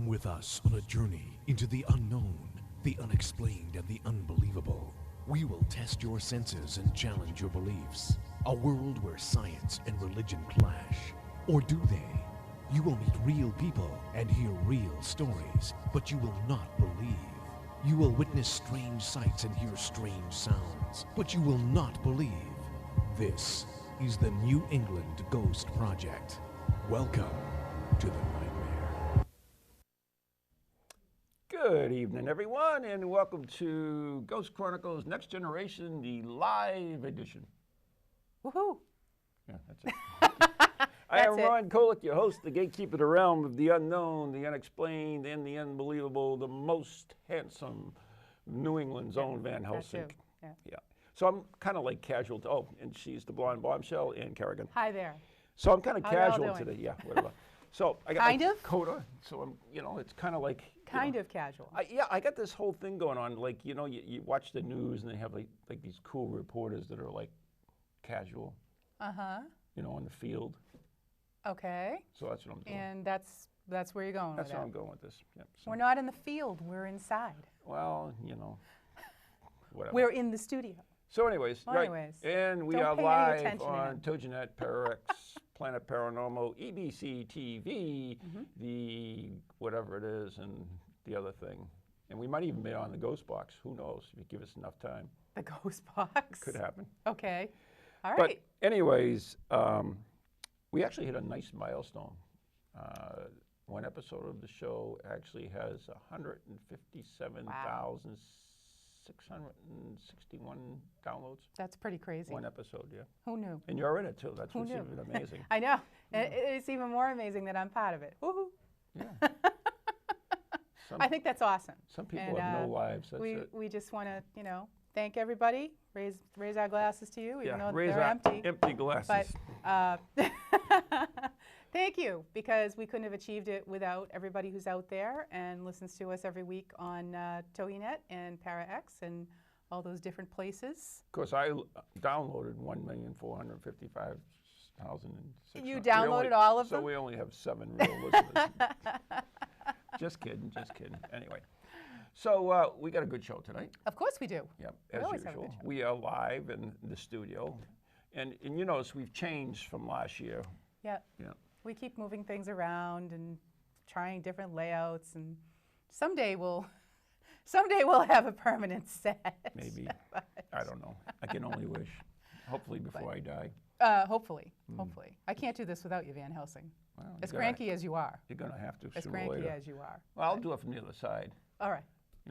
Come with us on a journey into the unknown, the unexplained, and the unbelievable. We will test your senses and challenge your beliefs. A world where science and religion clash. Or do they? You will meet real people and hear real stories, but you will not believe. You will witness strange sights and hear strange sounds, but you will not believe. This is the New England Ghost Project. Welcome to the nightmare. Good evening, everyone, and welcome to Ghost Chronicles Next Generation, the live edition. Woohoo! Yeah, that's it. I am Ron Kolek, your host, the gatekeeper of the realm of the unknown, the unexplained, and the unbelievable, the most handsome New England's own Van Helsing. Yeah. So I'm kind of like casual. And she's the blonde Bombshell and Kerrigan. Hi there. So I'm kind of How casual y'all doing? today. Yeah, whatever. So I got Kind my of? coda. So I'm, it's kind of like Kind of casual. I got this whole thing going on. Like, you watch the news and they have like these cool reporters that are like casual. On the field. Okay. So that's what I'm doing. And that's where you're going That's with where that. I'm going with this. Yep. So, We're not in the field. We're inside. well, whatever. We're in the studio. So anyways, Well, right. anyways, And we don't are pay any live attention to on him. Toginet, Pararex, Planet Paranormal, EBC TV, the whatever it is, and the other thing. And we might even be on the Ghost Box. Who knows? If you give us enough time. The Ghost Box. Could happen. Okay. All But right. anyways, we actually hit a nice milestone. One episode of the show actually has 157,661 downloads. That's pretty crazy. One episode, yeah. Who knew? And you're in it too. That's Who what's knew? even amazing. I know. It's even more amazing that I'm part of it. Woohoo! Yeah. I think that's awesome. Some people And, have no lives. That's it. We just want to, thank everybody. Raise our glasses to you, even though raise they're our empty. glasses. But thank you, because we couldn't have achieved it without everybody who's out there and listens to us every week on Toginet and ParaX and all those different places. Of course, I downloaded 1,455,600. You downloaded all of them? So we only have 7 real listeners. Just kidding. Anyway. So we got a good show tonight. Of course we do. Yep, We as always have a usual. good show. We are live in the studio. And you notice we've changed from last year. Yeah. Yeah. We keep moving things around and trying different layouts, and someday we'll have a permanent set. Maybe. I don't know. I can only wish. Hopefully before I die. Hopefully. I can't do this without you, Van Helsing. Well, As cranky as you are. You're going to have to As sooner or cranky later. as you are. Well, I'll do it from the other side. All right.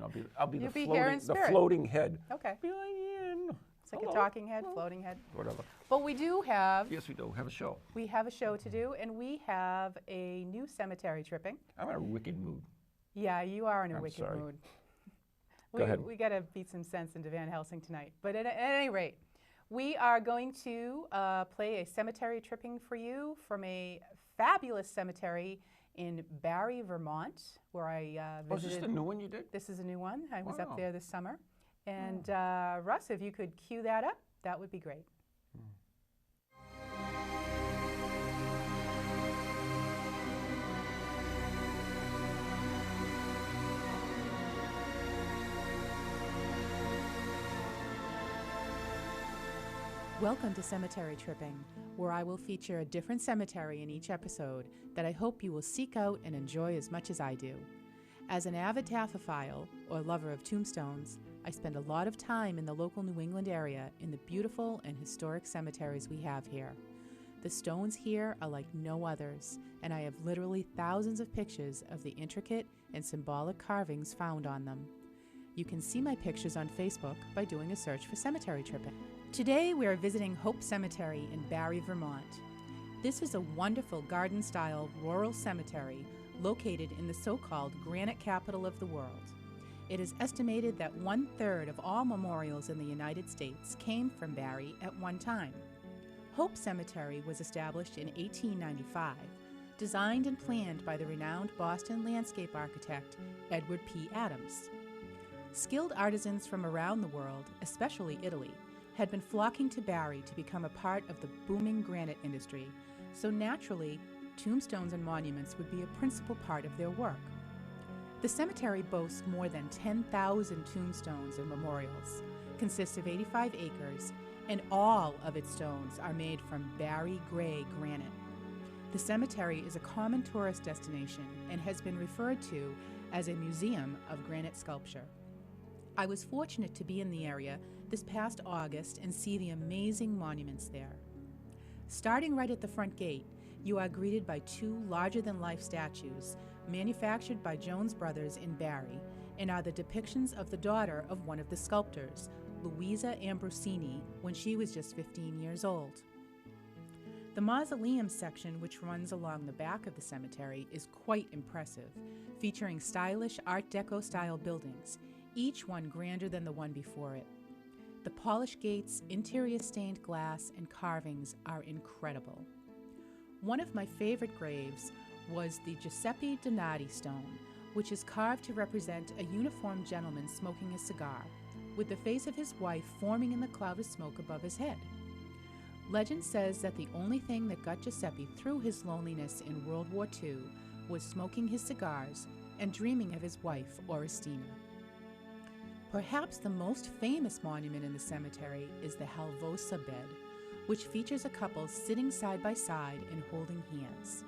I'll be You'll the be here in floating, the spirit. floating head. Okay. It's It's like a talking head, floating head. Whatever. But we do have, Yes, we do. Have a show. we have a show to do, and we have a new cemetery tripping. I'm in a wicked mood. Yeah, you are in a I'm wicked sorry. mood. Go ahead. We got to beat some sense into Van Helsing tonight. But at any rate, we are going to play a cemetery tripping for you from a fabulous cemetery in Barry, Vermont, where I visited. Is this the new one you did? This is a new one. I was Wow. up there this summer. And Russ, if you could cue that up, that would be great. Welcome to Cemetery Tripping, where I will feature a different cemetery in each episode that I hope you will seek out and enjoy as much as I do. As an avid taphophile, or lover of tombstones, I spend a lot of time in the local New England area in the beautiful and historic cemeteries we have here. The stones here are like no others, and I have literally thousands of pictures of the intricate and symbolic carvings found on them. You can see my pictures on Facebook by doing a search for Cemetery Tripping. Today we are visiting Hope Cemetery in Barry, Vermont. This is a wonderful garden-style rural cemetery located in the so-called granite capital of the world. It is estimated that 1/3 of all memorials in the United States came from Barry at one time. Hope Cemetery was established in 1895, designed and planned by the renowned Boston landscape architect Edward P. Adams. Skilled artisans from around the world, especially Italy, had been flocking to Barry to become a part of the booming granite industry, so naturally, tombstones and monuments would be a principal part of their work. The cemetery boasts more than 10,000 tombstones and memorials, consists of 85 acres, and all of its stones are made from Barry Gray granite. The cemetery is a common tourist destination and has been referred to as a museum of granite sculpture. I was fortunate to be in the area this past August and see the amazing monuments there. Starting right at the front gate, you are greeted by two larger-than-life statues manufactured by Jones Brothers in Barry and are the depictions of the daughter of one of the sculptors, Louisa Ambrosini, when she was just 15 years old. The mausoleum section, which runs along the back of the cemetery, is quite impressive, featuring stylish Art Deco-style buildings, each one grander than the one before it. The polished gates, interior stained glass, and carvings are incredible. One of my favorite graves was the Giuseppe Donati stone, which is carved to represent a uniformed gentleman smoking a cigar, with the face of his wife forming in the cloud of smoke above his head. Legend says that the only thing that got Giuseppe through his loneliness in World War II was smoking his cigars and dreaming of his wife, Orestina. Perhaps the most famous monument in the cemetery is the Helvosa bed, which features a couple sitting side by side and holding hands.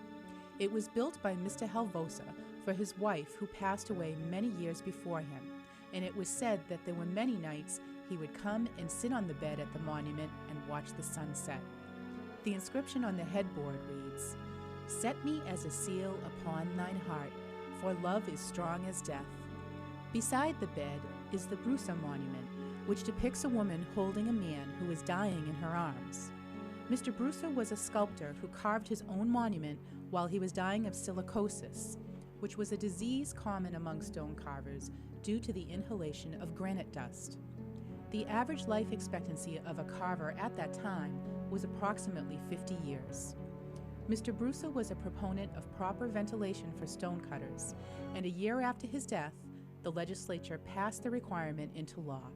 It was built by Mr. Helvosa for his wife, who passed away many years before him, and it was said that there were many nights he would come and sit on the bed at the monument and watch the sunset. The inscription on the headboard reads, "Set me as a seal upon thine heart, for love is strong as death." Beside the bed is the Brusa monument, which depicts a woman holding a man who is dying in her arms. Mr. Brusa was a sculptor who carved his own monument while he was dying of silicosis, which was a disease common among stone carvers due to the inhalation of granite dust. The average life expectancy of a carver at that time was approximately 50 years. Mr. Brusa was a proponent of proper ventilation for stone cutters, and a year after his death, the legislature passed the requirement into law.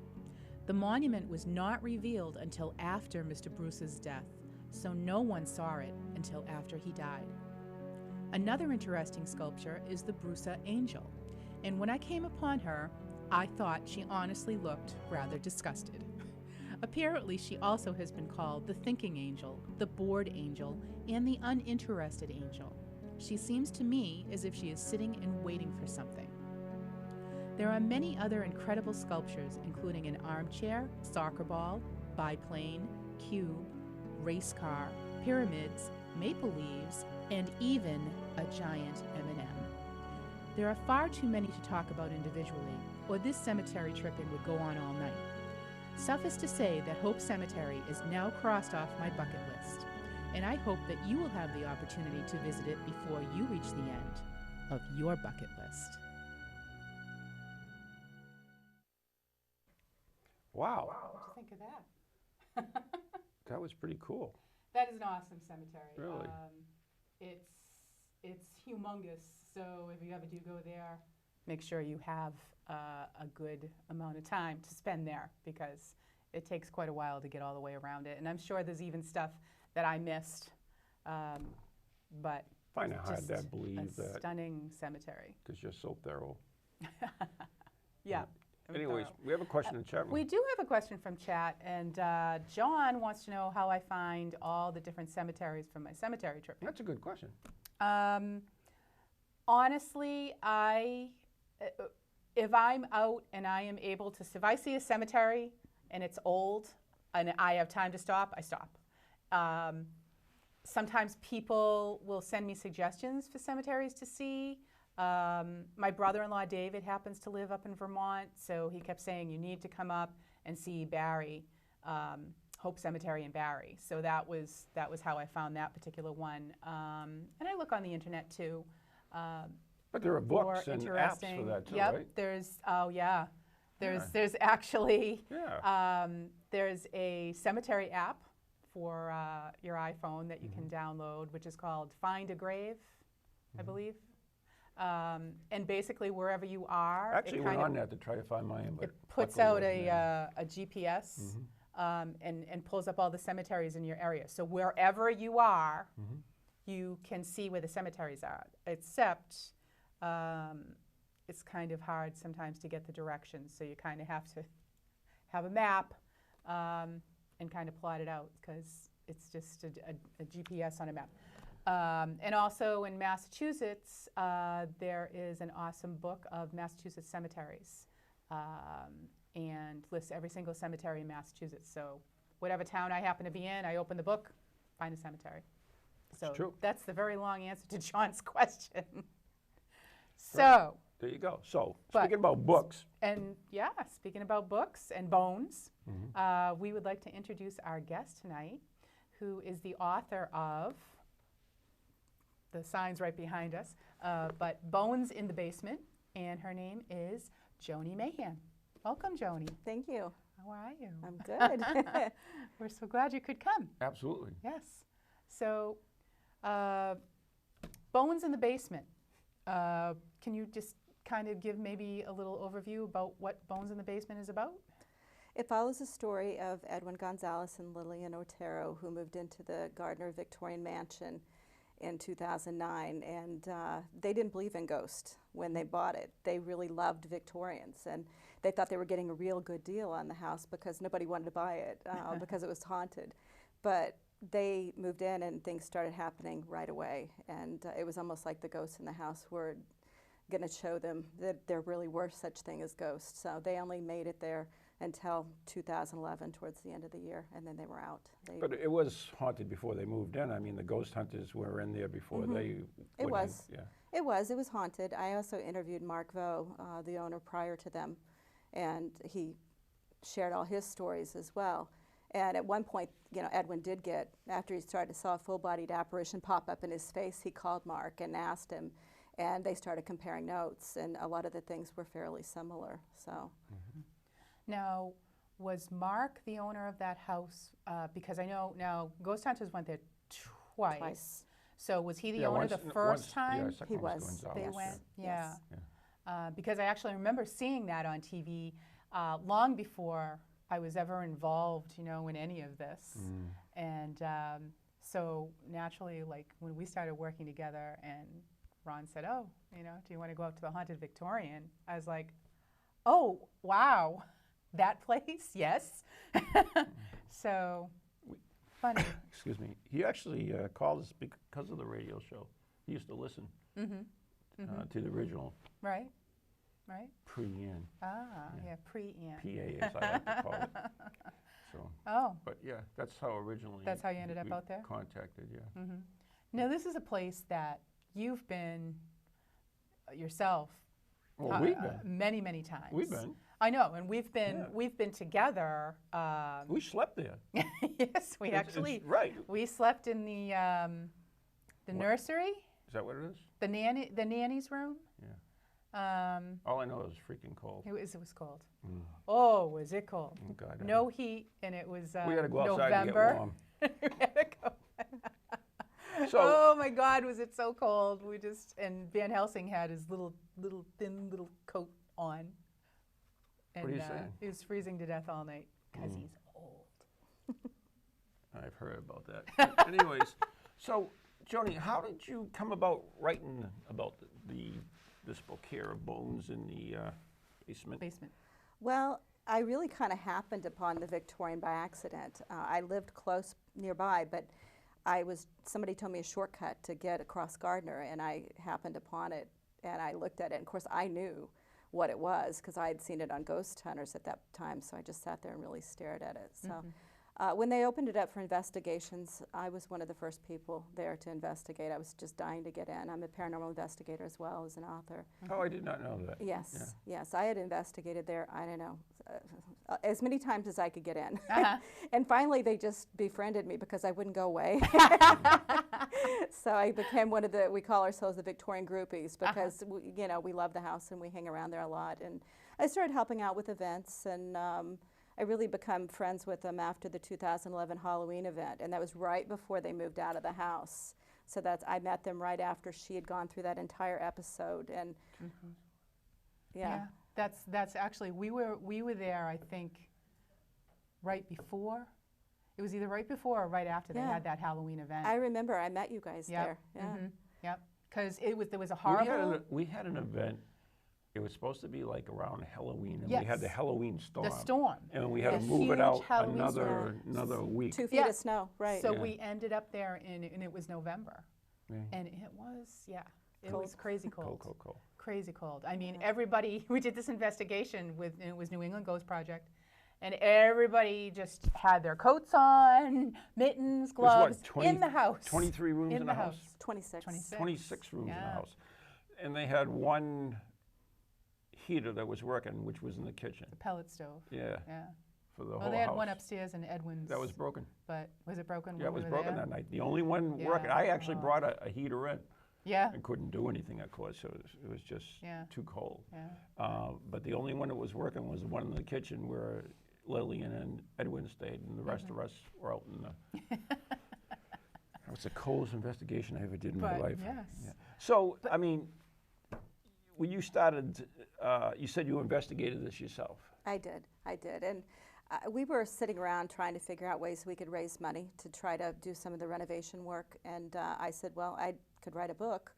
The monument was not revealed until after Mr. Bruce's death, so no one saw it until after he died. Another interesting sculpture is the Brusa Angel, and when I came upon her, I thought she honestly looked rather disgusted. Apparently, she also has been called the Thinking Angel, the Bored Angel, and the Uninterested Angel. She seems to me as if she is sitting and waiting for something. There are many other incredible sculptures, including an armchair, soccer ball, biplane, cube, race car, pyramids, maple leaves, and even a giant M&M. There are far too many to talk about individually, or this cemetery tripping would go on all night. Suffice to say that Hope Cemetery is now crossed off my bucket list, and I hope that you will have the opportunity to visit it before you reach the end of your bucket list. Wow. What do you think of that? That was pretty cool. That is an awesome cemetery. Really? It's humongous, so if you ever do go there, make sure you have a good amount of time to spend there, because it takes quite a while to get all the way around it. And I'm sure there's even stuff that I missed, but Find it hard just to believe a that stunning cemetery. because you're so thorough. Yeah. Anyways, we have a question in chat room. We do have a question from chat, and John wants to know how I find all the different cemeteries from my cemetery trip. That's a good question. Honestly, if I'm out and I am able to, if I see a cemetery and it's old and I have time to stop, I stop. Sometimes people will send me suggestions for cemeteries to see. My brother-in-law David happens to live up in Vermont, so he kept saying you need to come up and see Barry, Hope Cemetery in Barry. So that was how I found that particular one. And I look on the internet too. But there are books and apps for that too, yep, right? There's actually Yeah. there's a cemetery app for your iPhone that you can download, which is called Find a Grave, I believe. And basically, wherever you are, Actually, went on that to try to find mine, but it puts out a GPS and pulls up all the cemeteries in your area. So wherever you are, you can see where the cemeteries are. Except it's kind of hard sometimes to get the directions, so you kind of have to have a map and kind of plot it out, because it's just a GPS on a map. And also in Massachusetts, there is an awesome book of Massachusetts cemeteries, and lists every single cemetery in Massachusetts. So whatever town I happen to be in, I open the book, find a cemetery. So true. that's the very long answer to John's question. So. Right. There you go. So, speaking about books. And yeah, speaking about books and bones, we would like to introduce our guest tonight, who is the author of, the sign's right behind us, but Bones in the Basement, and her name is Joni Mayhan. Welcome, Joni. Thank you. How are you? I'm good. We're so glad you could come. Absolutely. Yes. So, Bones in the Basement. Can you just kind of give maybe a little overview about what Bones in the Basement is about? It follows the story of Edwin Gonzalez and Lillian Otero, who moved into the Gardner Victorian Mansion in 2009, and they didn't believe in ghosts when they bought it. They really loved Victorians, and they thought they were getting a real good deal on the house because nobody wanted to buy it because it was haunted. But they moved in and things started happening right away, and it was almost like the ghosts in the house were going to show them that there really were such thing as ghosts. So they only made it there until 2011, towards the end of the year, and then they were out. But it was haunted before they moved in. I mean, the ghost hunters were in there before they It went was. in. Yeah. It was haunted. I also interviewed Mark Vo, the owner, prior to them, and he shared all his stories as well. And at one point, you know, Edwin did get, after he started to saw a full-bodied apparition pop up in his face, he called Mark and asked him, and they started comparing notes, and a lot of the things were fairly similar. So. Now, was Mark the owner of that house? Because I know now ghost hunters went there twice. So was he the owner the first time? He was. They Yes. went, Yes. because I actually remember seeing that on TV long before I was ever involved, you know, in any of this. And so naturally, like when we started working together, and Ron said, "Oh, you know, do you want to go out to the Haunted Victorian?" I was like, "Oh, wow, that place, yes." So funny. Excuse me. He actually called us because of the radio show. He used to listen to the original Right, right. pre-Anne. Ah, yeah, pre-Anne. PA, as I like to call it. So, Oh, but yeah, that's how originally. That's how you ended up we out there? Contacted, yeah. now this is a place that you've been yourself Well, we've been. many, many times. We've been. I know, and we've been together. We slept there. Yes, we actually. Right. We slept in the nursery, Is that what it is? the nanny's room. Yeah. All I know is freaking cold. It was cold. Oh, was it cold? Oh, God. No heat, and it was We had to go outside November. to get warm. We had to go. So, Oh my God, was it so cold? And Van Helsing had his thin little coat on. And What are you saying? he was freezing to death all night because he's old. I've heard about that. Anyways, so Joni, how did you come about writing about this book here, Bones in the Basement? Well, I really kind of happened upon the Victorian by accident. I lived close nearby, but somebody told me a shortcut to get across Gardner, and I happened upon it, and I looked at it, and of course I knew what it was because I had seen it on Ghost Hunters at that time, so I just sat there and really stared at it. So when they opened it up for investigations, I was one of the first people there to investigate. I was just dying to get in. I'm a paranormal investigator as well as an author. Oh, I did not know that. Yes, yes. I had investigated there, I don't know, as many times as I could get in. And finally they just befriended me because I wouldn't go away. So I became one of we call ourselves the Victorian groupies because we love the house and we hang around there a lot. And I started helping out with events, and I really become friends with them after the 2011 Halloween event, and that was right before they moved out of the house. So I met them right after she had gone through that entire episode, and yeah. That's actually we were there, I think, right before. It was either right before or right after they had that Halloween event. I remember I met you guys there. Yeah. Yep. Because there was a horrible. We had an event. It was supposed to be like around Halloween, and Yes. we had the Halloween storm. The storm. And we had to The move it huge out Halloween another week. 2 feet Yeah. of snow, right. So Yeah. we ended up there, and it was November. Yeah. And it was, it Cold. was crazy cold. Cold. Crazy cold. I mean, everybody, we did this investigation with, it was New England Ghost Project, and everybody just had their coats on, mittens, gloves, in the house. 23 rooms in the house? 26. 26 rooms in the Yeah. house. And they had one heater that was working, which was in the kitchen. The pellet stove. Yeah, Yeah. for the Well, whole they had house. one upstairs in Edwin's. That was broken. But was it broken? Yeah, it when was we were broken there? that night. The only one Yeah. working. I actually Oh. brought a heater in Yeah. and couldn't do anything, of course. So it was just Yeah. too cold. Yeah. But the only one that was working was the one in the kitchen where Lillian and Edwin stayed, and the rest of us were out in the. That was the coldest investigation I ever did in my But, life. yes. Yeah. So, I mean, when you started, you said you investigated this yourself. I did. And we were sitting around trying to figure out ways we could raise money to try to do some of the renovation work. And I said, well, I could write a book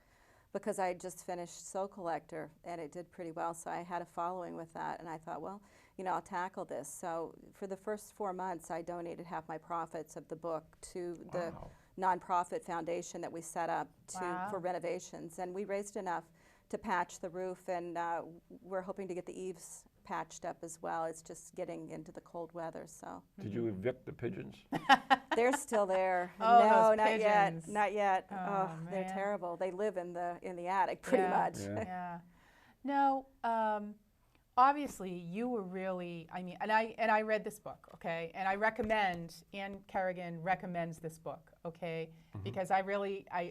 because I had just finished Soul Collector, and it did pretty well. So I had a following with that. And I thought, well, I'll tackle this. So for the first 4 months, I donated half my profits of the book to the Wow. nonprofit foundation that we set up Wow. for renovations. And we raised enough to patch the roof, and we're hoping to get the eaves patched up as well. It's just getting into the cold weather, so. Did you evict the pigeons? They're still there. Oh, no, those not pigeons. yet, not yet. Oh, They're man. terrible. They live in the attic pretty Yeah. much. Yeah. Yeah. No, obviously you were really, I mean, and I read this book, okay? And I recommend, Anne Kerrigan recommends this book, okay? Because I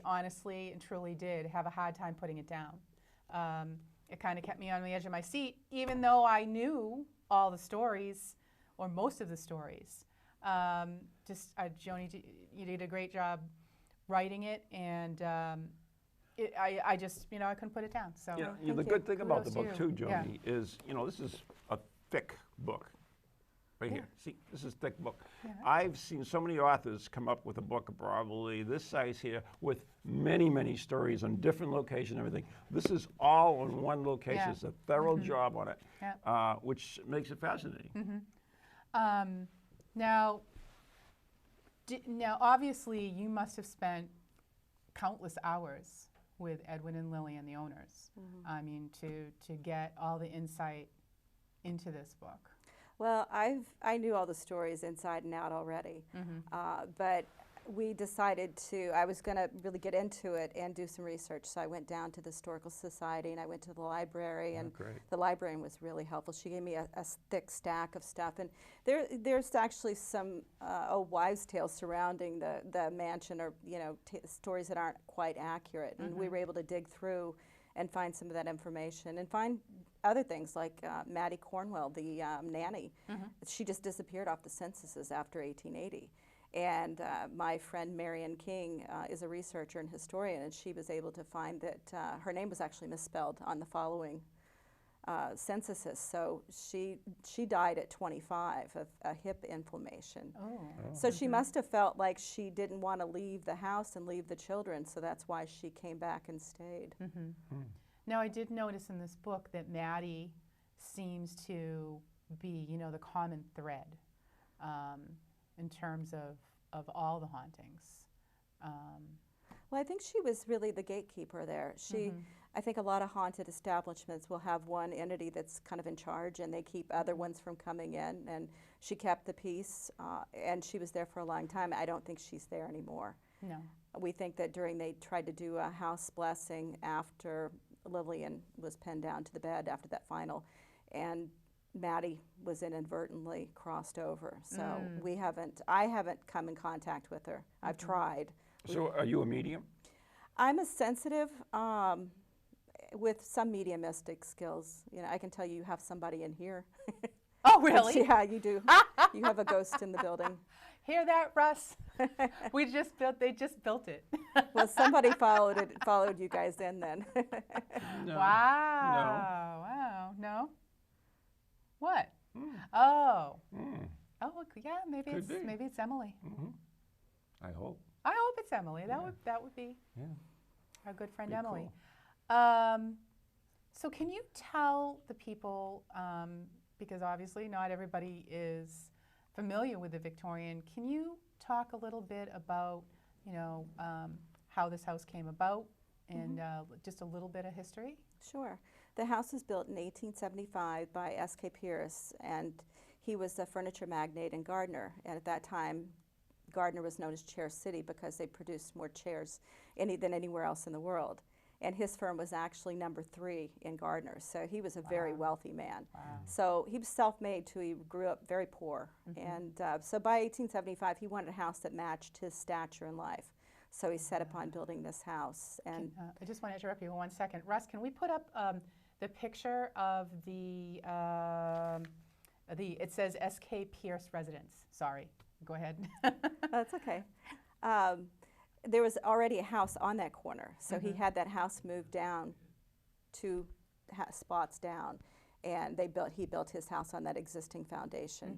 honestly and truly did have a hard time putting it down. It kind of kept me on the edge of my seat, even though I knew all the stories, or most of the stories. Joni, you did a great job writing it, and I just, I couldn't put it down. So The Thank good you. thing about the Kudos book to too, you. Yeah. Joni, is this is a thick book. Right here. See, this is a thick book. Yeah. I've seen so many authors come up with a book probably this size here with many, many stories on different locations and everything. This is all in one location. Yeah. It's a thorough job on it, Yeah. which makes it fascinating. Now, obviously, you must have spent countless hours with Edwin and Lillian, the owners. I mean, to get all the insight into this book. Well, I knew all the stories inside and out already, but we decided I was going to really get into it and do some research. So I went down to the Historical Society, and I went to the library, and great. the librarian was really helpful. She gave me a thick stack of stuff, and there's actually some old wives' tales surrounding the mansion, or stories that aren't quite accurate, and we were able to dig through and find some of that information, and find other things like Maddy Cornwell, the nanny. She just disappeared off the censuses after 1880. And my friend Marion King is a researcher and historian, and she was able to find that her name was actually misspelled on the following censuses. So she died at 25 of a hip inflammation. Oh. So she must have felt like she didn't want to leave the house and leave the children, so that's why she came back and stayed. Now, I did notice in this book that Maddy seems to be, the common thread in terms of all the hauntings. Well, I think she was really the gatekeeper there. I think a lot of haunted establishments will have one entity that's kind of in charge, and they keep other ones from coming in, and she kept the peace, and she was there for a long time. I don't think she's there anymore. No. We think that they tried to do a house blessing after Lillian was pinned down to the bed after that final, and Maddy was inadvertently crossed over. So I haven't come in contact with her. I've tried. So are you a medium? I'm a sensitive with some mediumistic skills. You can tell you have somebody in here. Oh, really? Yeah, you do. You have a ghost in the building. Hear that, Russ? They just built it. Well, somebody followed you guys in then. No. Wow. Wow. No? What? Oh. Oh, yeah, maybe Could be. maybe it's Emily. I hope. I hope it's Emily. That would be Yeah. our good friend Be Emily. cool. So can you tell the people, because obviously not everybody is familiar with the Victorian, can you talk a little bit about, you know, how this house came about and just a little bit of history? Sure. The house was built in 1875 by S.K. Pierce, and he was a furniture magnate in Gardner. And at that time, Gardner was known as Chair City because they produced more chairs than anywhere else in the world. And his firm was actually number 3 in Gardner, so he was a very wealthy man. Wow. So he was self-made too. He grew up very poor, and so by 1875 he wanted a house that matched his stature in life. So he set upon building this house. And I just want to interrupt you 1 second. Russ, can we put up the picture of it says S.K. Pierce Residence. Sorry, go ahead. That's okay. There was already a house on that corner, so he had that house moved down 2 spots down, and he built his house on that existing foundation.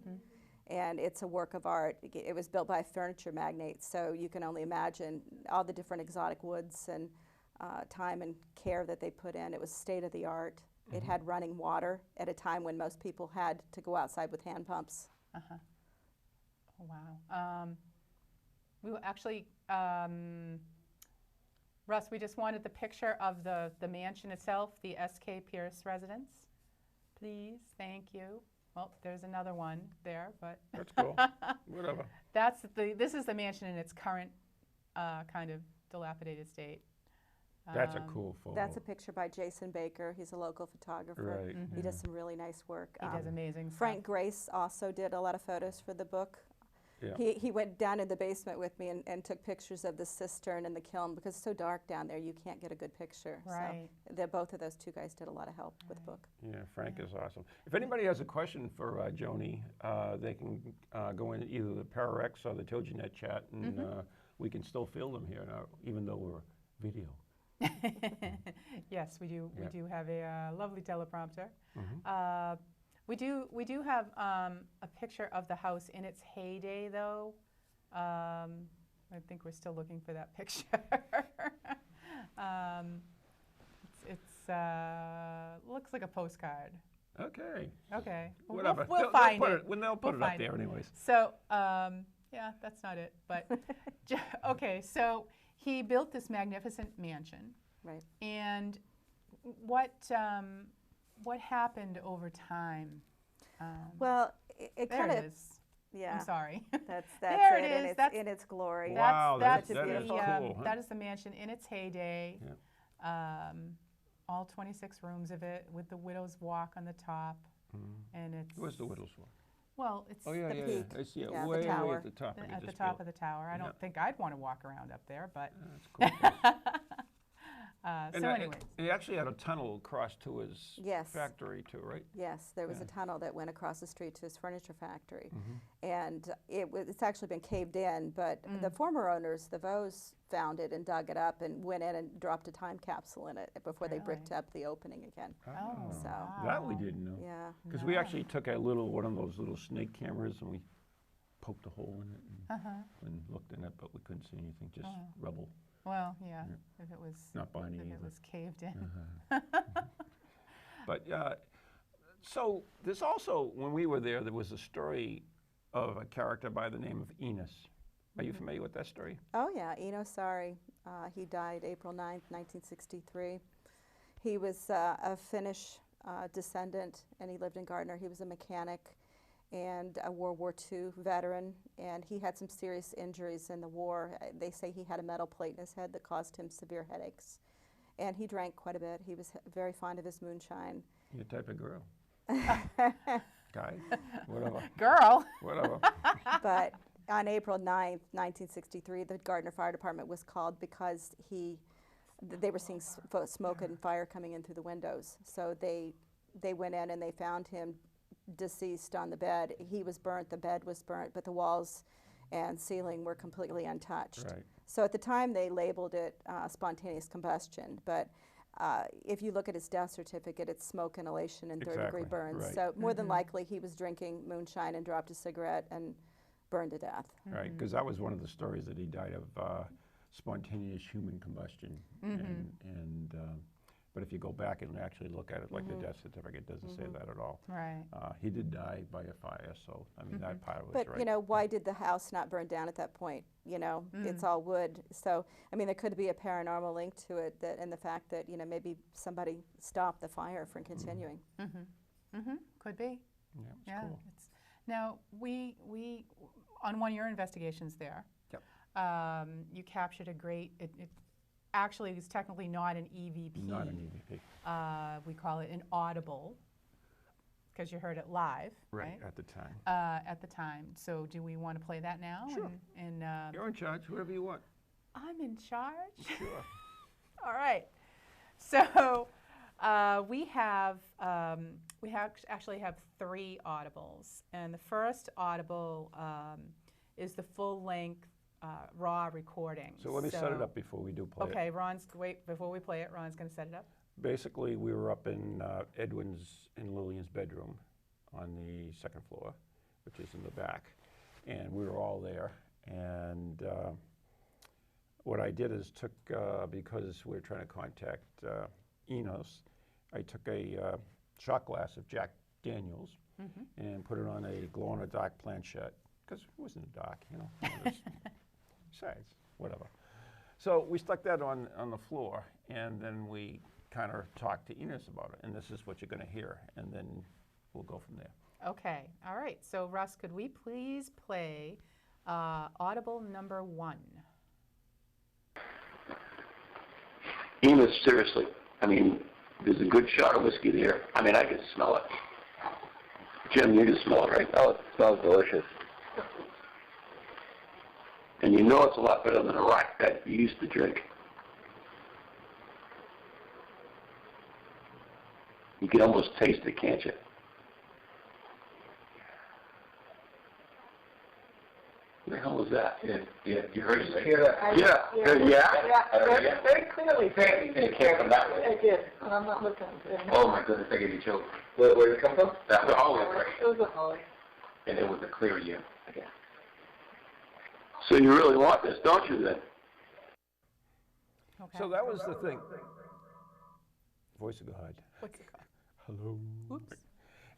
And it's a work of art. It was built by a furniture magnate, so you can only imagine all the different exotic woods and time and care that they put in. It was state of the art. It had running water at a time when most people had to go outside with hand pumps. Oh, wow. We will actually, Russ, we just wanted the picture of the mansion itself, the S.K. Pierce residence. Please, thank you. Well, there's another one there, but That's cool. Whatever. This is the mansion in its current kind of dilapidated state. That's a cool photo. That's a picture by Jason Baker. He's a local photographer. Right. He does some really nice work. He does amazing stuff. Frank Grace also did a lot of photos for the book. Yeah. He went down in the basement with me and took pictures of the cistern and the kiln because it's so dark down there you can't get a good picture. Right. So both of those 2 guys did a lot of help with the book. Yeah, Frank is awesome. If anybody has a question for Joni, they can go in either the Pararex or the TogiNet chat, and we can still field them here now, even though we're video. Yes, we do. Yeah. We do have a lovely teleprompter. We do have a picture of the house in its heyday, though. I think we're still looking for that picture. It's looks like a postcard. Okay. Okay. Well, Whatever. We'll find it. They'll put it up there anyways. So, yeah, that's not it. But okay, so he built this magnificent mansion. Right. And what happened over time? Well, it There kind it of, is. yeah. I'm sorry. That's There it, it and is. it's That's- in its glory. Wow, that's that is cool, huh? that is the mansion in its heyday. All 26 rooms of it with the Widow's Walk on the top, and it's Where's the Widow's Walk? well, it's Oh, yeah, The yeah, peak. yeah. I see it Yeah, the way tower. at the top. I can at the just top feel of the tower. I Yeah. don't think I'd want to walk around up there, but That's cool. so anyway. He actually had a tunnel across to his Yes. factory too, right? Yes, there was Yeah. a tunnel that went across the street to his furniture factory. And it's actually been caved in, but the former owners, the Vos, found it and dug it up and went in and dropped a time capsule in it before they bricked Really? up the opening again. Oh, So- That we wow. didn't know. Yeah. Because we actually took a one of those little snake cameras and we poked a hole in it and looked in it, but we couldn't see anything, just rubble. Well, yeah, if it was Not binding if it either. was caved in. But so there's also, when we were there was a story of a character by the name of Enos. Are you familiar with that story? Oh, yeah, Eno Sari. He died April 9th, 1963. He was a Finnish descendant, and he lived in Gardner. He was a mechanic and a World War II veteran, and he had some serious injuries in the war. They say he had a metal plate in his head that caused him severe headaches. And he drank quite a bit. He was very fond of his moonshine. Your type of girl. Guy, whatever, Girl. whatever. But on April 9th, 1963, the Gardner Fire Department was called because they were seeing smoke and fire coming in through the windows. So they went in and they found him deceased on the bed. He was burnt, the bed was burnt, but the walls and ceiling were completely untouched. Right. So at the time they labeled it spontaneous combustion, but if you look at his death certificate, it's smoke inhalation and third-degree Exactly, burns. right. So more than likely he was drinking moonshine and dropped a cigarette and burned to death. Right, because that was one of the stories that he died of spontaneous human combustion. And But if you go back and actually look at it, like the death certificate doesn't say that at all. Right. He did die by a fire, so I mean that part was But right. you know, why did the house not burn down at that point? You know, it's all wood. So I mean, there could be a paranormal link to it, that and the fact that you know maybe somebody stopped the fire from continuing. Could be. Yeah, it's cool. Now we on one of your investigations there, Yep. you captured a great. It actually is technically not an EVP. Not an EVP. We call it an audible, because you heard it live, right? At the time. At the time. So do we want to play that now? Sure. And You're in charge, whatever you want. I'm in charge. Sure. All right. So we actually have 3 audibles, and the first audible is the full-length raw recording. So let me set it up before we do play it. Okay, wait, before we play it, Ron's going to set it up. Basically, we were up in Edwin's and Lillian's bedroom on the 2nd floor, which is in the back, and we were all there. And what I did is took, because we were trying to contact Enos, I took a shot glass of Jack Daniels and put it on a glow-in-the-dark planchette, because it wasn't dark, you know. Besides, whatever. So we stuck that on the floor, and then we kind of talked to Enos about it, and this is what you're going to hear, and then we'll go from there. Okay, all right. So Russ, could we please play audible number 1? Enos, seriously, I mean, there's a good shot of whiskey there. I mean, I can smell it. Jim, you can smell it, right? Oh, it smells delicious. And you know it's a lot better than a rock that you used to drink. You can almost taste it, can't you? What the hell was that? Yeah, you heard it, right? Yeah. Very clearly. It came from that way. I did, and I'm not looking. Oh my goodness, I gave you chills. Where did it come from? That was Holloway, right? It was a Holly. And it was a clear year. Yeah. So you really want this, don't you, then? Okay. So that was the thing. Voice of God. What's it called? Hello. Oops.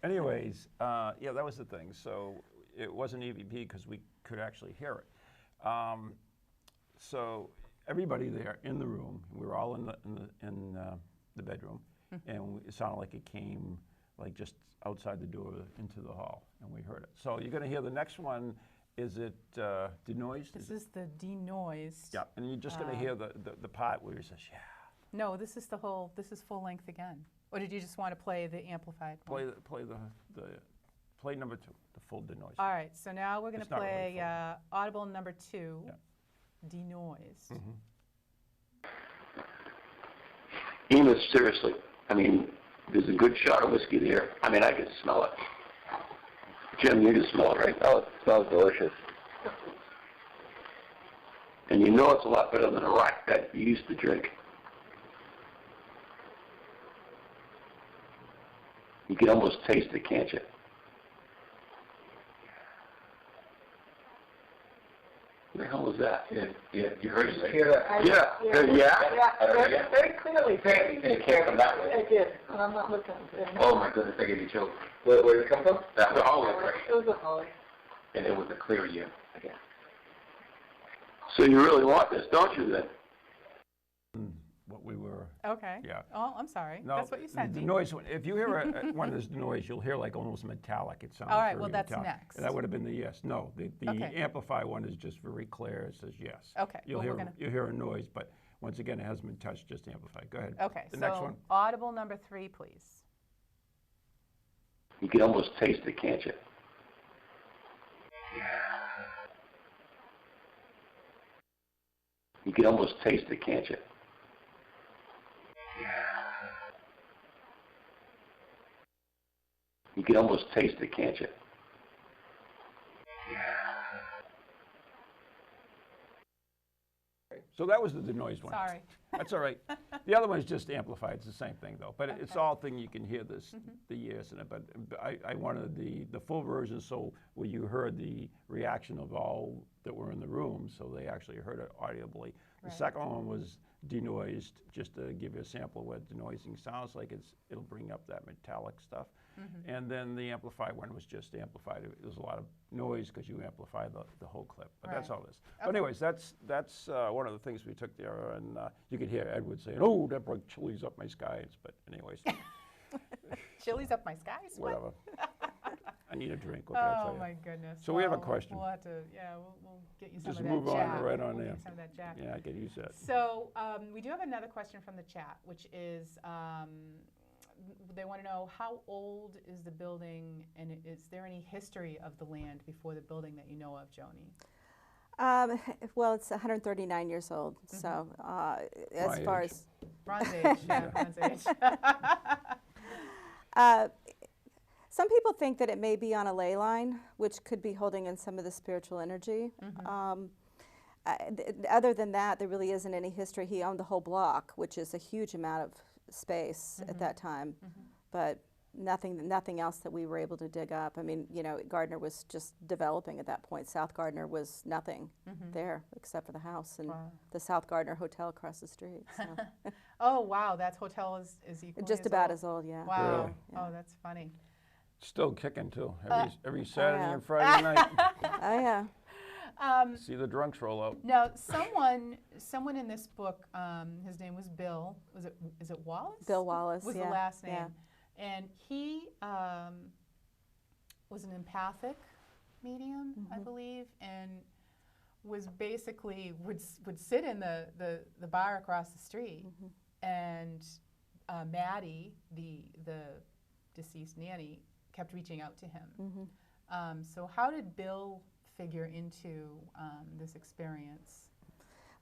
Anyways, yeah, that was the thing. So it wasn't EVP because we could actually hear it. So everybody there in the room, we were all in the bedroom, and it sounded like it came like just outside the door into the hall, and we heard it. So you're going to hear the next one. Is it denoised? This is the denoised. Yeah, and you're just going to hear the part where he says, yeah. No, this is this is full length again. Or did you just want to play the amplified one? Play number 2, the full denoised. All right, so now we're going to It's not really play audible number 2, Yeah. denoised. Enos, seriously, I mean, there's a good shot of whiskey there. I mean, I can smell it. Jim, you can smell it, right? Oh, it smells delicious. And you know it's a lot better than a rock that you used to drink. You can almost taste it, can't you? What the hell was that? Yeah, you heard it, right? Yeah. Very clearly. It came from that way. I did, and I'm not looking. Oh my goodness, I gave you chills. Where did it come from? That was Holloway, right? It was a Holly. And it was a clear year. Yeah. So you really want this, don't you, then? What we were. Okay. Yeah. Oh, I'm sorry. No, That's what you said. the noise. If you hear one of this noise, you'll hear like almost metallic. It sounds. All right, very well, that's metallic. next. That would have been the yes. No, the Okay. amplify one is just very clear. It says yes. Okay, You'll well, hear we're gonna- you hear a noise, but once again, it hasn't been touched. Just amplify. Go ahead. Okay, The so next one. audible number 3, please. You can almost taste it, can't you? You can almost taste it, can't you? You can almost taste it, can't you? So that was the denoise one. Sorry. That's all right. The other one is just amplified. It's the same thing, though. But it's all thing you can hear this, the years in it. But I wanted the full version so where you heard the reaction of all that were in the room, so they actually heard it audibly. The second one was denoised, just to give you a sample of what denoising sounds like. It'll bring up that metallic stuff. And then the amplified one was just amplified. It was a lot of noise because you amplify the whole clip. But that's all this. But anyways, that's one of the things we took there. And you could hear Edward saying, "Oh, that brought chilies up my skies." But anyways. Chilies up my skies? Whatever. I need a drink. What can I tell Oh you? my goodness. So we have a question. We'll have to, we'll get you some Just of that move on Jack. right on We'll there. get some of that Jack. Yeah, I can use that. So we do have another question from the chat, which is they want to know how old is the building, and is there any history of the land before the building that you know of, Joni? Well, it's 139 years old. So as far age. as Bronze Age, Bronze Age. some people think that it may be on a ley line, which could be holding in some of the spiritual energy. Other than that, there really isn't any history. He owned the whole block, which is a huge amount of space at that time, but nothing else that we were able to dig up. I mean, Gardner was just developing at that point. South Gardner was nothing there except for the house and the South Gardner Hotel across the street. So. Oh, wow, that hotel is equally Just about as old, yeah. Wow. Really? Yeah. Oh, that's funny. Still kicking too. Every Saturday and Friday night. Oh, yeah. See the drunks roll out. Now, someone in this book, his name was Bill. Is it Wallace? Bill Wallace, was yeah. the last name, yeah. and he was an empathic medium, I believe, and was basically would sit in the bar across the street, and Maddy, the deceased nanny, kept reaching out to him. So how did Bill figure into this experience?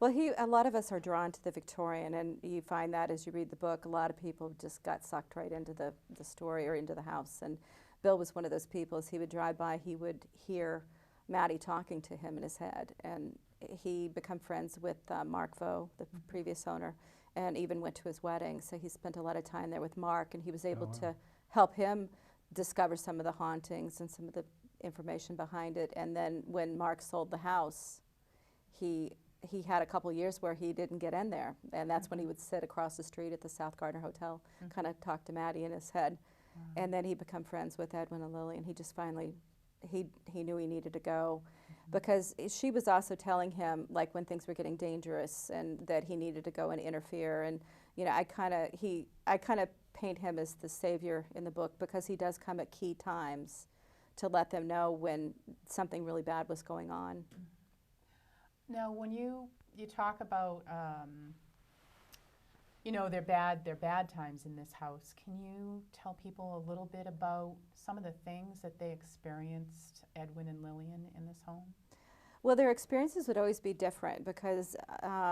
Well, a lot of us are drawn to the Victorian, and you find that as you read the book. A lot of people just got sucked right into the story or into the house, and Bill was one of those people. As he would drive by, he would hear Maddy talking to him in his head, and he became friends with Mark Vaux, the previous owner, and even went to his wedding. So he spent a lot of time there with Mark, and he was able to help him discover some of the hauntings and some of the information behind it. And then when Mark sold the house, he had a couple years where he didn't get in there, and that's when he would sit across the street at the South Gardner Hotel, kind of talk to Maddy in his head. And then he became friends with Edwin and Lily, and he just finally, he knew he needed to go, because she was also telling him, like, when things were getting dangerous and that he needed to go and interfere. And I kind of paint him as the savior in the book, because he does come at key times to let them know when something really bad was going on. Now, when you talk about their bad times in this house, can you tell people a little bit about some of the things that they experienced, Edwin and Lillian, in this home? Well, their experiences would always be different, because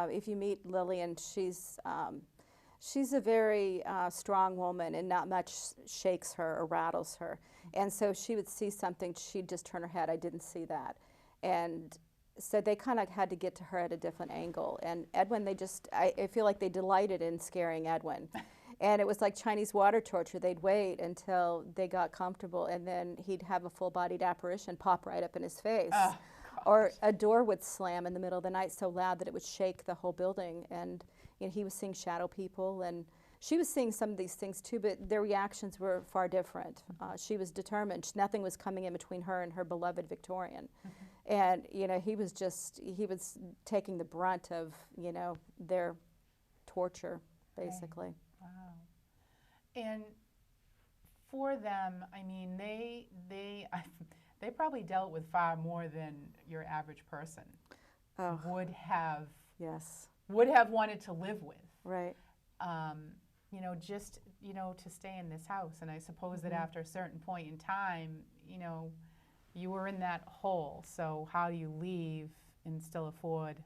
if you meet Lillian, she's a very strong woman, and not much shakes her or rattles her. And so she would see something, she'd just turn her head, I didn't see that. And so they kind of had to get to her at a different angle. And Edwin, I feel like they delighted in scaring Edwin. And it was like Chinese water torture. They'd wait until they got comfortable, and then he'd have a full-bodied apparition pop right up in his face. Oh, or a door would slam in the middle of the night so loud that it would shake the whole building. And he was seeing shadow people, and she was seeing some of these things too, but their reactions were far different. She was determined. Nothing was coming in between her and her beloved Victorian. And he was taking the brunt of their torture, basically. Wow. And for them, I mean, they probably dealt with far more than your average person would have wanted to live with. Right. Just to stay in this house. And I suppose that after a certain point in time, you were in that hole. So how do you leave and still afford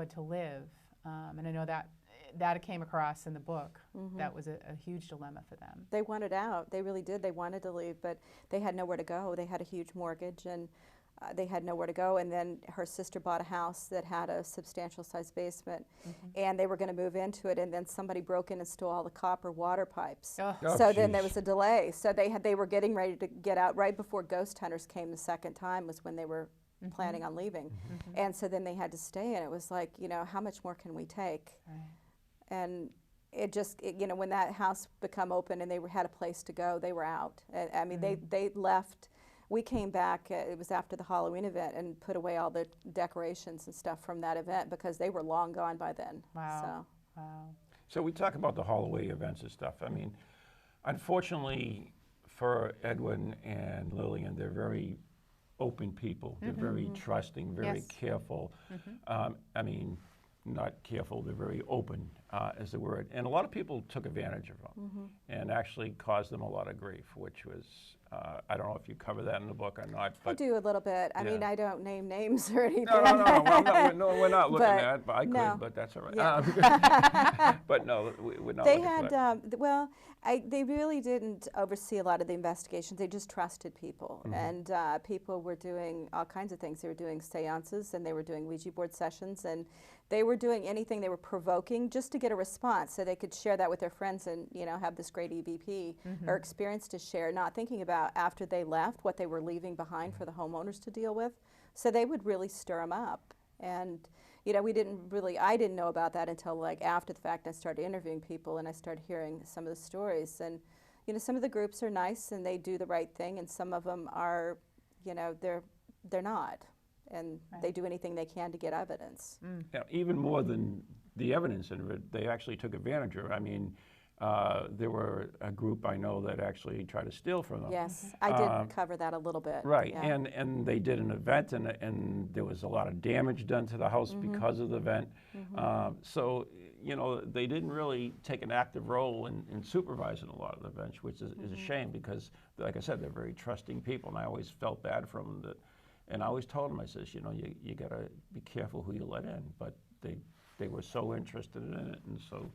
to live? And I know that came across in the book. That was a huge dilemma for them. They wanted out. They really did. They wanted to leave, but they had nowhere to go. They had a huge mortgage, and they had nowhere to go. And then her sister bought a house that had a substantial sized basement, and they were going to move into it, and then somebody broke in and stole all the copper water pipes. So then there was a delay. So they were getting ready to get out right before ghost hunters came the second time, was when they were planning on leaving. And so then they had to stay, and it was like, you know, how much more can we take? And it just, you know, when that house become open and they had a place to go, they were out. I mean, they left. We came back, it was after the Halloween event, and put away all the decorations and stuff from that event because they were long gone by then. Wow. So. So we talk about the Holloway events and stuff. I mean, unfortunately for Edwin and Lillian, they're very open people. They're very trusting, very careful. I mean, not careful, they're very open, is the word. And a lot of people took advantage of them and actually caused them a lot of grief, which was, I don't know if you cover that in the book or not. But I do a little bit. I mean, I don't name names or anything. No, we're not looking at it, but I could, but that's all right. Yeah. But no, we're not They looking had, for that. well, they really didn't oversee a lot of the investigations. They just trusted people. And people were doing all kinds of things. They were doing seances, and they were doing Ouija board sessions, and they were doing anything they were provoking just to get a response so they could share that with their friends and, you know, have this great EVP or experience to share, not thinking about after they left what they were leaving behind for the homeowners to deal with. So they would really stir them up. And, you know, I didn't know about that until like after the fact. I started interviewing people and I started hearing some of the stories. And, you know, some of the groups are nice and they do the right thing, and some of them are, you know, they're not. And they do anything they can to get evidence. Yeah, even more than the evidence in it, they actually took advantage of it. I mean, there were a group I know that actually tried to steal from them. Yes, I did cover that a little bit. Right, yeah. and they did an event, and there was a lot of damage done to the house because of the event. So, you know, they didn't really take an active role in supervising a lot of the events, which is a shame because, like I said, they're very trusting people, and I always felt bad for them. And I always told them, I says, you know, you got to be careful who you let in. But they were so interested in it, and so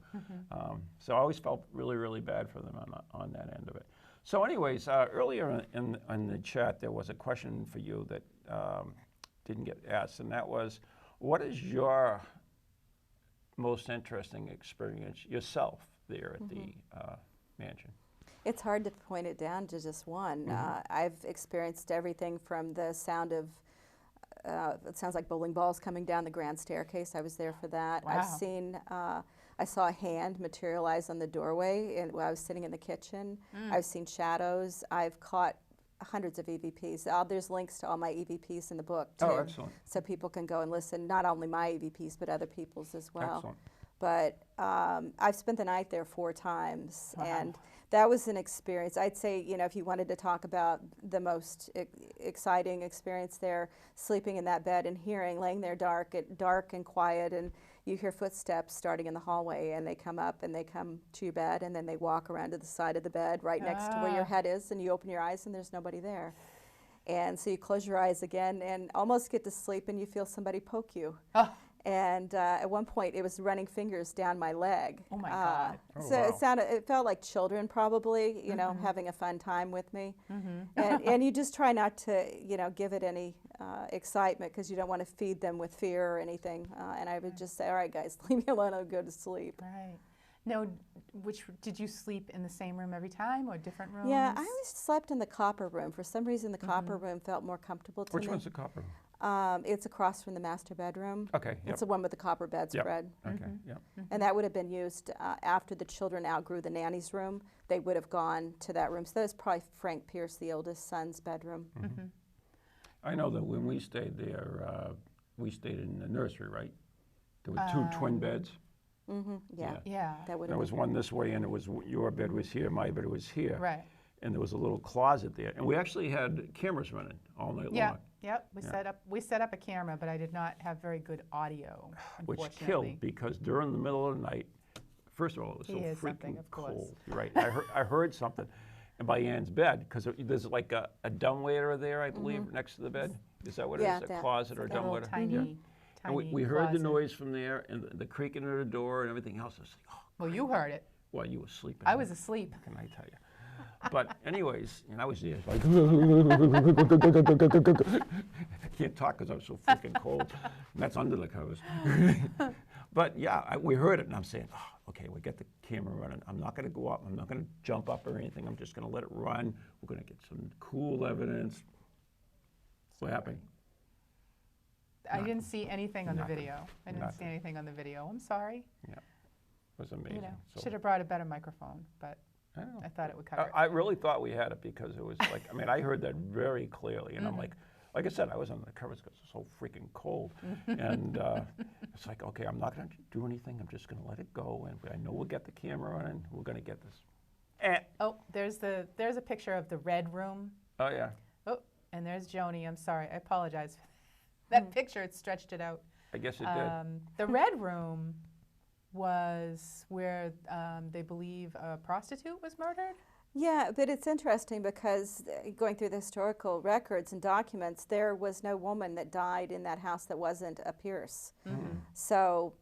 so I always felt really, really bad for them on that end of it. So anyways, earlier in the chat, there was a question for you that didn't get asked, and that was, what is your most interesting experience yourself there at the mansion? It's hard to point it down to just one. I've experienced everything from the sound of, it sounds like bowling balls coming down the grand staircase. I was there for that. Wow. I've seen, I saw a hand materialize on the doorway while I was sitting in the kitchen. I've seen shadows. I've caught hundreds of EVPs. There's links to all my EVPs in the book, too. Oh, excellent. So people can go and listen, not only my EVPs, but other people's as well. Excellent. But I've spent the night there 4 times, and that was an experience. I'd say, you know, if you wanted to talk about the most exciting experience there, sleeping in that bed and laying there dark and quiet, and you hear footsteps starting in the hallway, and they come up and they come to your bed, and then they walk around to the side of the bed right next to where your head is, and you open your eyes and there's nobody there. And so you close your eyes again and almost get to sleep, and you feel somebody poke you. And at one point, it was running fingers down my leg. Oh my God! So it felt like children, probably, you know, having a fun time with me. And you just try not to, you know, give it any excitement because you don't want to feed them with fear or anything. And I would just say, all right, guys, leave me alone. I'll go to sleep. Right. Now, did you sleep in the same room every time or different rooms? Yeah, I always slept in the copper room. For some reason, the copper room felt more comfortable to me. Which one's the copper room? It's across from the master bedroom. Okay. Yep. It's the one with the copper bedspread. Okay. Yep. And that would have been used after the children outgrew the nanny's room. They would have gone to that room. So that was probably Frank Pierce, the oldest son's bedroom. I know that when we stayed there, we stayed in the nursery, right? There were 2 twin beds. Yeah. Yeah. That would There have was one this way, and it was your bed was here, my bed was here. Right. And there was a little closet there, and we actually had cameras running all night long. Yep. We set up a camera, but I did not have very good audio, Which unfortunately. killed because during the middle of the night, first of all, it was so Here's freaking something, of course. cold. Right. I heard something, and by Ann's bed, because there's like a dumbwaiter there, I believe, next to the bed. Is that what it is? A closet or a That little dumbwaiter? tiny, And we heard the noise from there, and the creaking of the door and everything else. I was like, oh, Well, you heard it. well, you were sleeping. I was asleep. What can I tell you? But anyways, and I was there like, I can't talk because I was so freaking cold. And that's under the covers. But yeah, we heard it, and I'm saying, oh, okay, we get the camera running. I'm not going to go up. I'm not going to jump up or anything. I'm just going to let it run. We're going to get some cool evidence. What happened? I didn't see anything on the Nothing. video. I didn't see Nothing. anything on the video. I'm sorry. Yeah, it was amazing. You know, So, should have brought a better microphone, but I don't know. I thought it would cover it. I really thought we had it because it was like, I mean, I heard that very clearly, and I'm like I said, I was under the covers because it's so freaking cold, and it's like, okay, I'm not going to do anything. I'm just going to let it go, and I know we'll get the camera on, and we're going to get this. Oh, there's a picture of the red room. Oh yeah. Oh, and there's Joni. I'm sorry. I apologize. That picture, it stretched it out. I guess it did. The red room was where they believe a prostitute was murdered. Yeah, but it's interesting because going through the historical records and documents, there was no woman that died in that house that wasn't a Pierce. So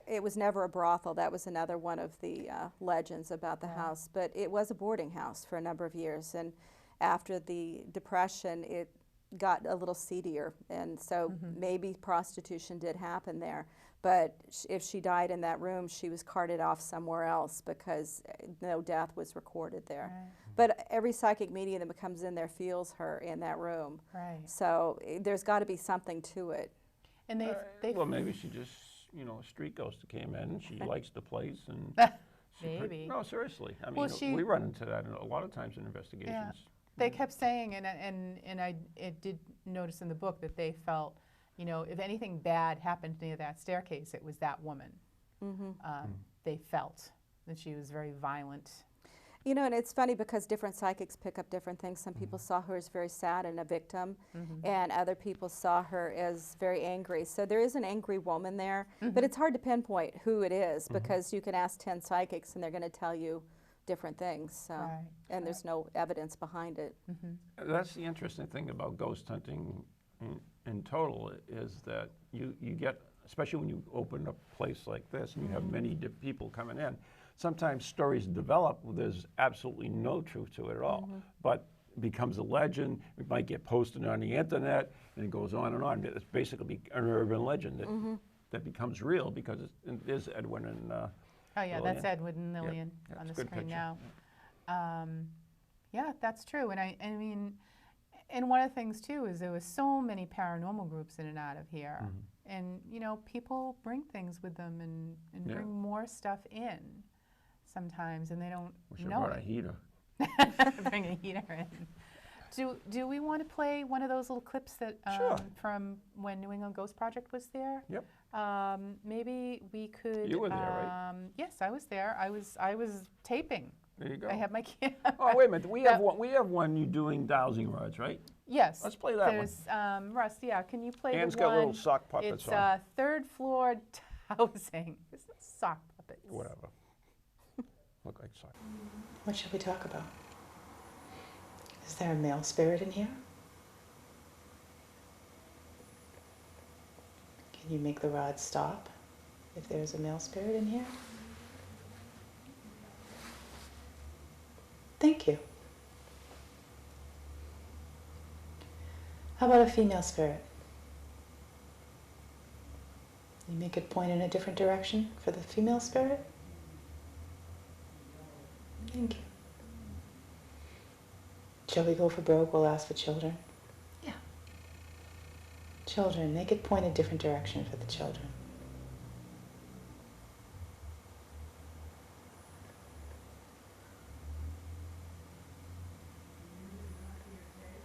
it was never a brothel. That was another one of the legends about the house. But it was a boarding house for a number of years. And after the Depression, it got a little seedier. And so maybe prostitution did happen there. But if she died in that room, she was carted off somewhere else because no death was recorded there. Right. But every psychic medium that comes in there feels her in that room. Right. So there's got to be something to it. And they Well, maybe she just, you know, a street ghost that came in. She likes the place, and maybe. no, seriously. I mean, Well, she- we run into that a lot of times in investigations. They kept saying, and I did notice in the book that they felt, you know, if anything bad happened near that staircase, it was that woman. They felt that she was very violent. You know, and it's funny because different psychics pick up different things. Some people saw her as very sad and a victim, and other people saw her as very angry. So there is an angry woman there, but it's hard to pinpoint who it is because you can ask 10 psychics and they're going to tell you different things. So, Right, and there's no evidence behind it. That's the interesting thing about ghost hunting in total is that you get, especially when you open a place like this and you have many people coming in, sometimes stories develop where there's absolutely no truth to it at all, but it becomes a legend. It might get posted on the internet, and it goes on and on. It's basically an urban legend that becomes real because it is Edwin and Oh yeah, that's Lillian. Edwin and Lillian Yeah, on it's the a good screen picture. now. Yeah, that's true. And I mean, and one of the things too is there was so many paranormal groups in and out of here, and you know, people bring things with them and Yeah. bring more stuff in sometimes, and they don't Wish I know brought a it. heater. Bring a heater in. Do we want to play one of those little clips that Sure. from when New England Ghost Project was there? Yep. Maybe we could. You were there, right? Yes, I was there. I was taping. There you go. I have my camera. Oh, wait a minute. We have one. We have one. You doing dowsing rods, right? Yes. Let's play that one. There's Russ. Yeah, can you play Anne's the got one? little sock puppets It's on. third floor housing. It's not sock puppets. Whatever. Look like sock. What should we talk about? Is there a male spirit in here? Can you make the rod stop if there's a male spirit in here? Thank you. How about a female spirit? You make it point in a different direction for the female spirit? Thank you. Shall we go for broke? We'll ask for children. Yeah. Children, make it point a different direction for the children.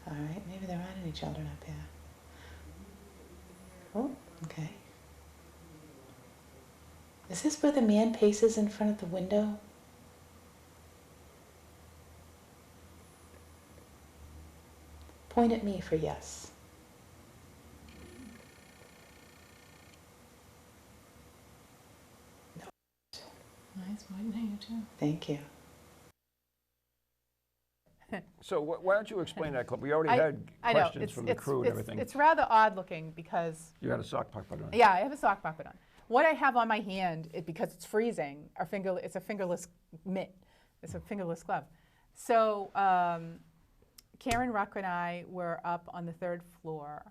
All right, maybe there aren't any children up here. Oh, okay. Is this where the man paces in front of the window? Point at me for yes. No. Nice pointing at you too. Thank you. So why don't you explain that clip? We already had I know. questions from the crew and everything. It's rather odd looking because, You had a sock puppet on. yeah, I have a sock puppet on. What I have on my hand, because it's freezing, it's a fingerless mitt. It's a fingerless glove. So Karen Ruck and I were up on the third floor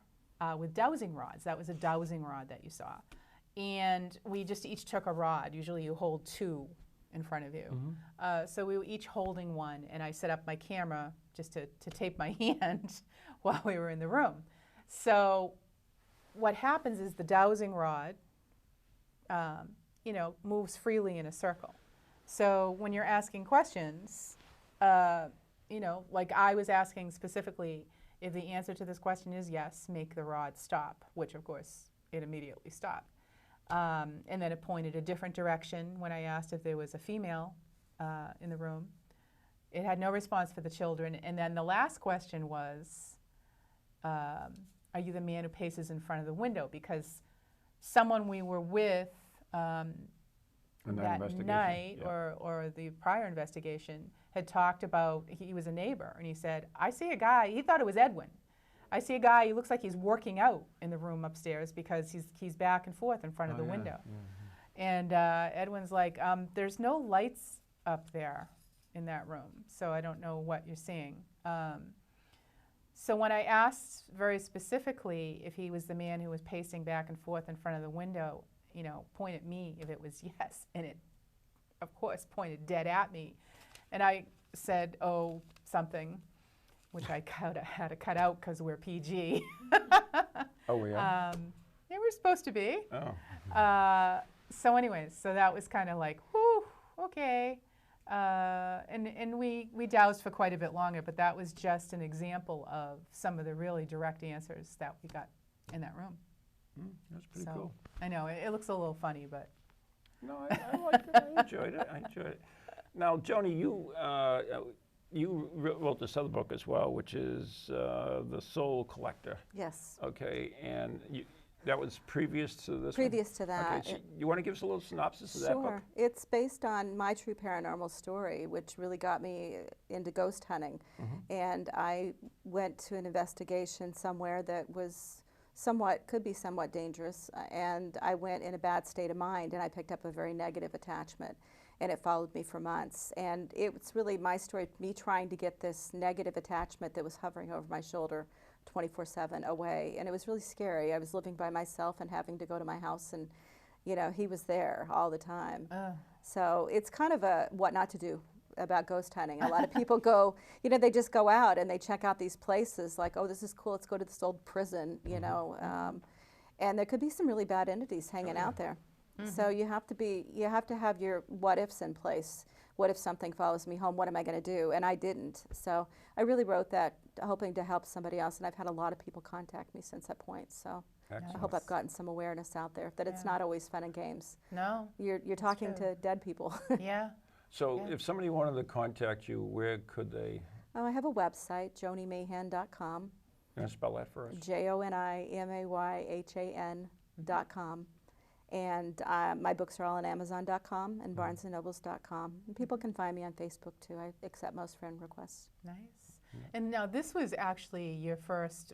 with dowsing rods. That was a dowsing rod that you saw. And we just each took a rod. Usually you hold two in front of you. So we were each holding one, and I set up my camera just to tape my hand while we were in the room. So what happens is the dowsing rod, you know, moves freely in a circle. So when you're asking questions, you know, like I was asking specifically, if the answer to this question is yes, make the rod stop, which of course it immediately stopped. And then it pointed a different direction when I asked if there was a female in the room. It had no response for the children. And then the last question was, are you the man who paces in front of the window? Because someone we were with that night, or the prior investigation, had talked about, he was a neighbor, and he said, I see a guy, he thought it was Edwin. I see a guy, he looks like he's working out in the room upstairs because he's back and forth in front of the window. And Edwin's like, there's no lights up there in that room, so I don't know what you're seeing. So when I asked very specifically if he was the man who was pacing back and forth in front of the window, you know, point at me if it was yes, and it, of course, pointed dead at me. And I said, oh, something, which I had to cut out because we're PG. Oh, yeah? They were supposed to be. Oh. So anyways, so that was kind of like, whew, okay. And we dowsed for quite a bit longer, but that was just an example of some of the really direct answers that we got in that room. That's pretty So, cool. I know, it looks a little funny, but. No, I liked it. I enjoyed it. I enjoyed it. Now, Joni, you wrote this other book as well, which is The Soul Collector. Yes. Okay, and that was previous to this Previous one? to that. Okay, so you want to give us a little synopsis of that book? Sure. It's based on my true paranormal story, which really got me into ghost hunting. And I went to an investigation somewhere that was could be somewhat dangerous, and I went in a bad state of mind, and I picked up a very negative attachment, and it followed me for months. And it's really my story, me trying to get this negative attachment that was hovering over my shoulder 24/7 away, and it was really scary. I was living by myself and having to go to my house, and you know, he was there all the time. So it's kind of a what not to do about ghost hunting. A lot of people go, you know, they just go out and they check out these places like, oh, this is cool, let's go to this old prison, you know, and there could be some really bad entities hanging out there. So you have to have your what ifs in place. What if something follows me home? What am I going to do? And I didn't. So I really wrote that hoping to help somebody else, and I've had a lot of people contact me since that point. So Excellent. I hope I've gotten some awareness out there that it's not always fun and games. No. You're talking to dead people. Yeah. So if somebody wanted to contact you, where could they? Oh, I have a website, JoniMayhan.com. You want to spell that for us? JoniMayhan.com. And my books are all on Amazon.com and BarnesandNobles.com. And people can find me on Facebook too. I accept most friend requests. Nice. And now this was actually your first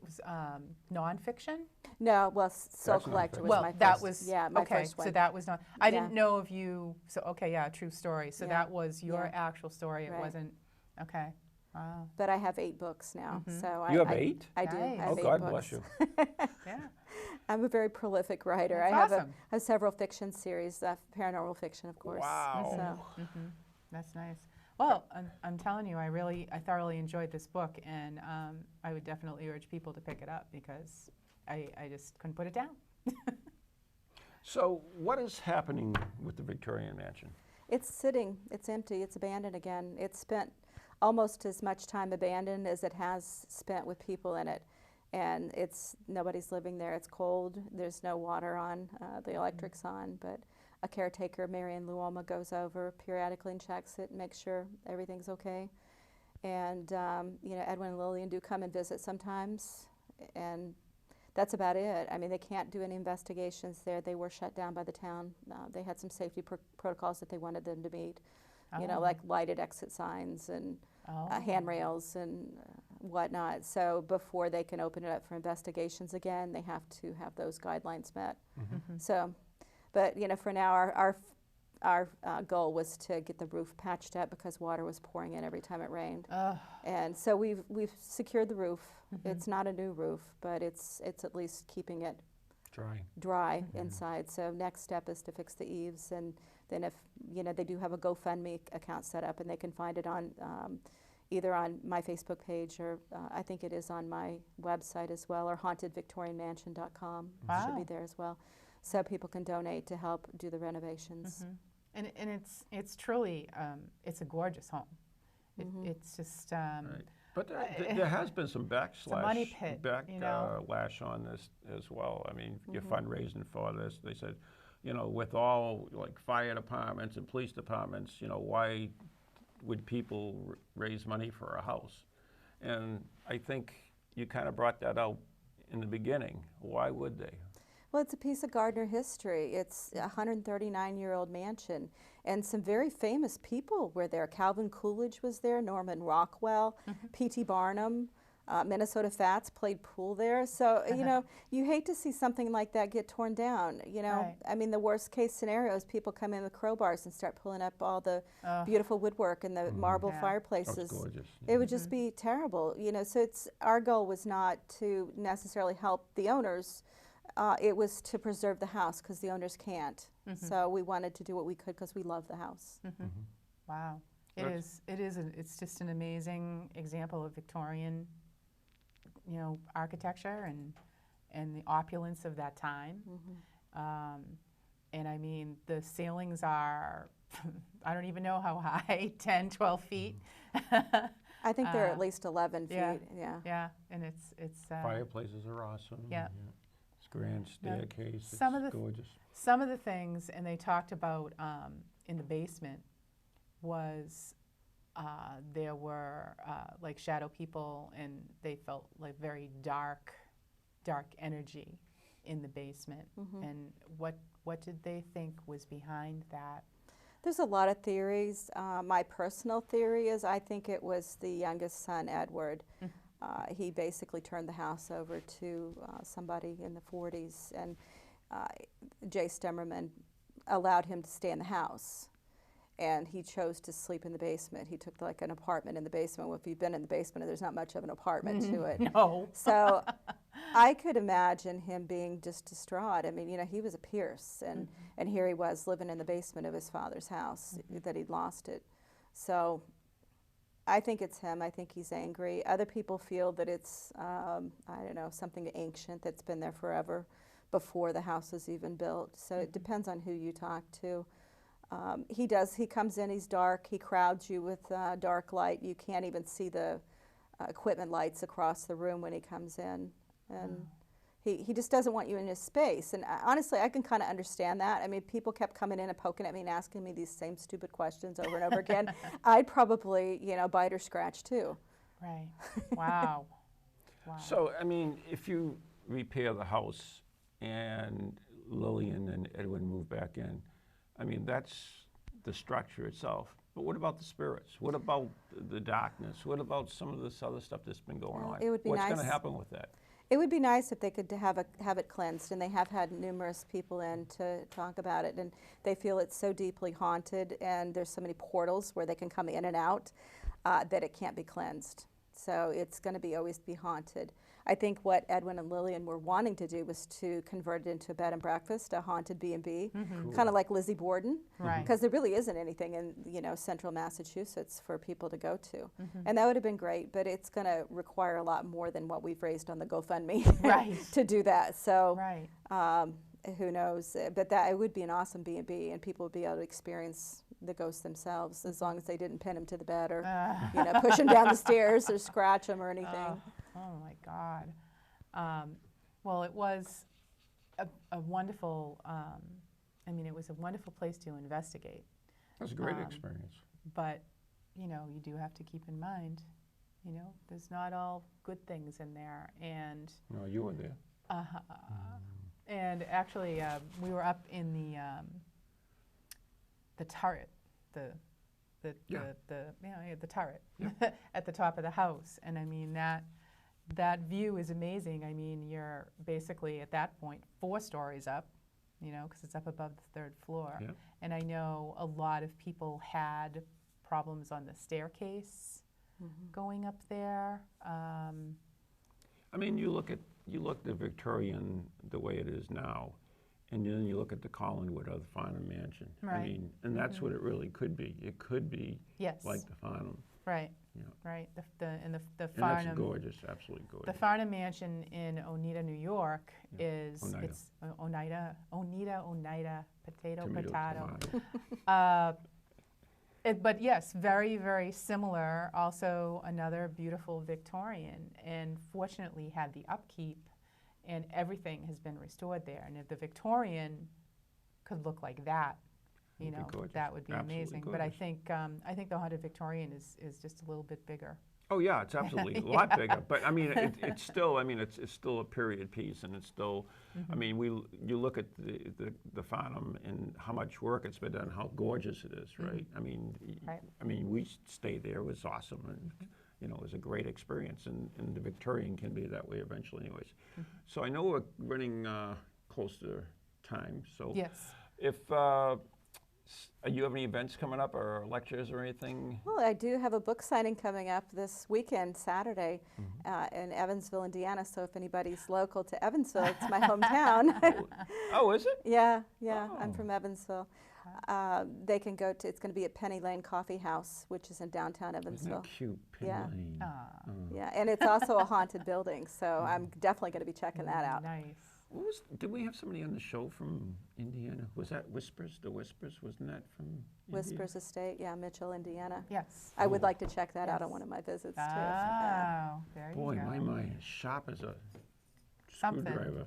nonfiction? No, well, Soul That's Collector was Well, my first. that was my okay. first one. So that was not. I Yeah. didn't know if you. So okay, yeah, true story. So Yeah. that was your Yeah. actual story. It Right. wasn't. Okay. Wow. But I have 8 books now. So You have I 8? I do. I Nice. have Oh, 8 God books. bless you. Yeah. I'm a very prolific writer. That's I have awesome. several fiction series, paranormal fiction, of course. Wow. So, That's nice. Well, I'm telling you, I thoroughly enjoyed this book, and I would definitely urge people to pick it up because I just couldn't put it down. So what is happening with the Victorian Mansion? it's sitting, it's empty, it's abandoned again. It's spent almost as much time abandoned as it has spent with people in it. And nobody's living there. It's cold. There's no water on. The electric's on, but a caretaker, Marian Luoma, goes over periodically and checks it and makes sure everything's okay. And you know, Edwin and Lillian do come and visit sometimes, and that's about it. I mean, they can't do any investigations there. They were shut down by the town. They had some safety protocols that they wanted them to meet. You know, like lighted exit signs and handrails and whatnot. So before they can open it up for investigations again, they have to have those guidelines met. So, but you know, for now, our goal was to get the roof patched up because water was pouring in every time it rained. And so we've secured the roof. It's not a new roof, but it's at least keeping it dry inside. So next step is to fix the eaves, and then if you know, they do have a GoFundMe account set up, and they can find it on either on my Facebook page or I think it is on my website as well, or hauntedvictorianmansion.com should be there as well. So people can donate to help do the renovations. And it's truly, it's a gorgeous home. It's just... Right. But there has been some It's a money pit, backlash on this as well. I mean, you're fundraising for this. They said, you know, with all like fire departments and police departments, you know, why would people raise money for a house? And I think you kind of brought that out in the beginning. Why would they? Well, it's a piece of Gardner history. It's a 139-year-old mansion, and some very famous people were there. Calvin Coolidge was there, Norman Rockwell, P.T. Barnum, Minnesota Fats played pool there. So, you know, you hate to see something like that get torn down, you know. I mean, the worst case scenario is people come in with crowbars and start pulling up all the beautiful woodwork and the marble fireplaces. Oh, gorgeous. It would just be terrible, you know. So our goal was not to necessarily help the owners. It was to preserve the house because the owners can't. So we wanted to do what we could because we love the house. Wow. It's just an amazing example of Victorian, you know, architecture and the opulence of that time. And I mean, the ceilings are, I don't even know how high, 10, 12 feet. I think they're at least 11 feet. Yeah, and it's Fireplaces are awesome. Yeah. It's grand staircase. Some it's of the gorgeous. Some of the things, and they talked about in the basement, was there were like shadow people, and they felt like very dark energy in the basement. And what did they think was behind that? There's a lot of theories. My personal theory is I think it was the youngest son, Edward. He basically turned the house over to somebody in the 40s, and Jay Stemmerman allowed him to stay in the house. And he chose to sleep in the basement. He took like an apartment in the basement. Well, if you've been in the basement, there's not much of an apartment to it. No. So I could imagine him being just distraught. I mean, you know, he was a Pierce, and here he was living in the basement of his father's house that he'd lost it. So I think it's him. I think he's angry. Other people feel that it's, I don't know, something ancient that's been there forever before the house was even built. So it depends on who you talk to. He comes in, he's dark, he crowds you with dark light. You can't even see the equipment lights across the room when he comes in. And he just doesn't want you in his space. And honestly, I can kind of understand that. I mean, people kept coming in and poking at me and asking me these same stupid questions over and over again. I'd probably, you know, bite or scratch too. Right. Wow. Wow. So, I mean, if you repair the house and Lillian and Edwin move back in, I mean, that's the structure itself. But what about the spirits? What about the darkness? What about some of this other stuff that's been going on? It would be What's nice. going to happen with that? It would be nice if they could have it cleansed, and they have had numerous people in to talk about it, and they feel it's so deeply haunted, and there's so many portals where they can come in and out that it can't be cleansed. So it's going to always be haunted. I think what Edwin and Lillian were wanting to do was to convert it into a bed and breakfast, a haunted B&B, kind of like Lizzie Borden, because there really isn't anything in, you know, central Massachusetts for people to go to. And that would have been great, but it's going to require a lot more than what we've raised on the GoFundMe to do that. So who knows? But that it would be an awesome B&B, and people would be able to experience the ghosts themselves, as long as they didn't pin them to the bed or you know, push them down the stairs or scratch them or anything. Oh my God. Well, it was a wonderful, I mean, it was a wonderful place to investigate. It was a great experience. But, you know, you do have to keep in mind, you know, there's not all good things in there. And No, you were there. and actually, we were up in the turret, the turret at the top of the house. And I mean, that view is amazing. I mean, you're basically at that point 4 stories up, you know, because it's up above the 3rd floor. And I know a lot of people had problems on the staircase going up there. I mean, you look at the Victorian the way it is now, and then you look at the Collinwood or the Farnham Mansion. I mean, and that's what it really could be. It could be like the Farnham. Right. right? The And that's Farnham. gorgeous, absolutely gorgeous. The Farnham Mansion in Onita, New York is Oneida. it's Oneida, potato. Tomato. But yes, very, very similar. Also another beautiful Victorian, and fortunately had the upkeep, and everything has been restored there. And if the Victorian could look like that, you It'd be know, gorgeous. that would be Absolutely amazing. But I gorgeous. think the Haunted Victorian is just a little bit bigger. Oh yeah, it's absolutely a lot bigger. But I mean, it's still. I mean, it's still a period piece, and it's still. I mean, you look at the Farnham and how much work it's been done, how gorgeous it is, right? I mean, Right. I mean, we stayed there. It was awesome, and you know, it was a great experience. And the Victorian can be that way eventually, anyways. So I know we're running close to time. So Yes. if you have any events coming up or lectures or anything? Well, I do have a book signing coming up this weekend, Saturday, in Evansville, Indiana. So if anybody's local to Evansville, it's my hometown. Oh, is it? Yeah, Oh. I'm from Evansville. They can go to, it's going to be at Penny Lane Coffee House, which is in downtown Isn't Evansville. that cute? Yeah. Lane. Yeah, and it's also a haunted building, so I'm definitely going to be checking that out. Nice. What was? Did we have somebody on the show from Indiana? Was that Whispers? The Whispers, wasn't that from Indiana? Whispers Estate, yeah, Mitchell, Indiana. Yes. I would Oh. like to check that out on Yes. one of my visits too. Yeah. Oh, there Boy, you go. my mind is sharp as a Something. screwdriver.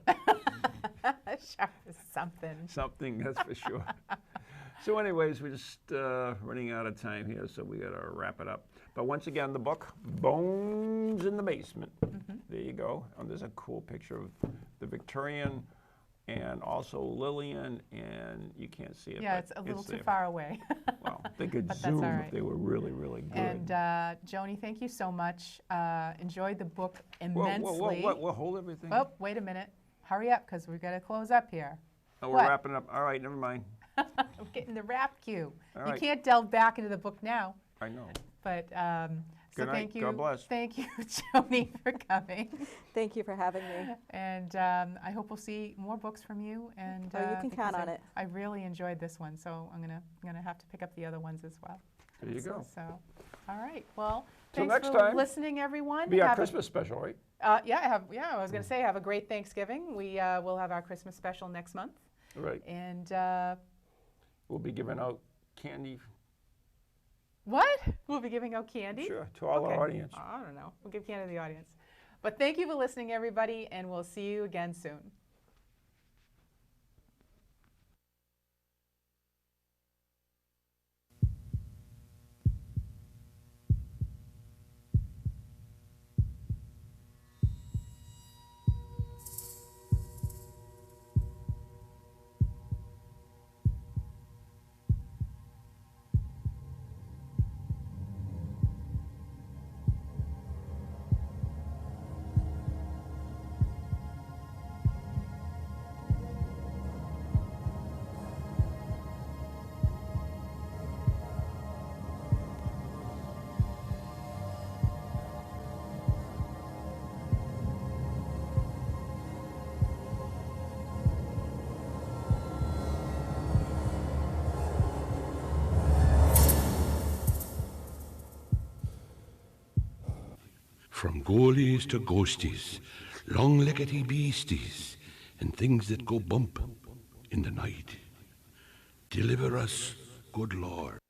Sharp as something. Something, that's for sure. So anyways, we're just running out of time here, so we got to wrap it up. But once again, the book, Bones in the Basement. There you go. And there's a cool picture of the Victorian and also Lillian, and you can't see it. Yeah, but it's a little too there. far away. Well, they could But that's zoom all if right. they were really, really good. And Joni, thank you so much. Enjoyed the book Whoa, immensely. whoa, hold everything. Oh, wait a minute. Hurry up, because we've got to close up here. Oh, we're what? wrapping up. All right, never mind. I'm getting the wrap cue. All You right. can't delve back into the book now. I know. But so Good night. thank you. God bless. Thank you, Joni, for coming. Thank you for having me. And I hope we'll see more books from you. And Oh, you can because count on it. I really enjoyed this one, so I'm gonna have to pick up the other ones as well. There you go. So, all right. Well, Till thanks next for time. listening, everyone. Be our Have a- Christmas special, right? Yeah, I was gonna say have a great Thanksgiving. We will have our Christmas special next month, All right. and We'll be giving out candy, what? We'll be giving out candy. sure, to all Okay. our audience. I don't know. We'll give candy to the audience. But thank you for listening, everybody, and we'll see you again soon. From ghoulies to ghosties, long-leggedy beasties, and things that go bump in the night. Deliver us, good Lord.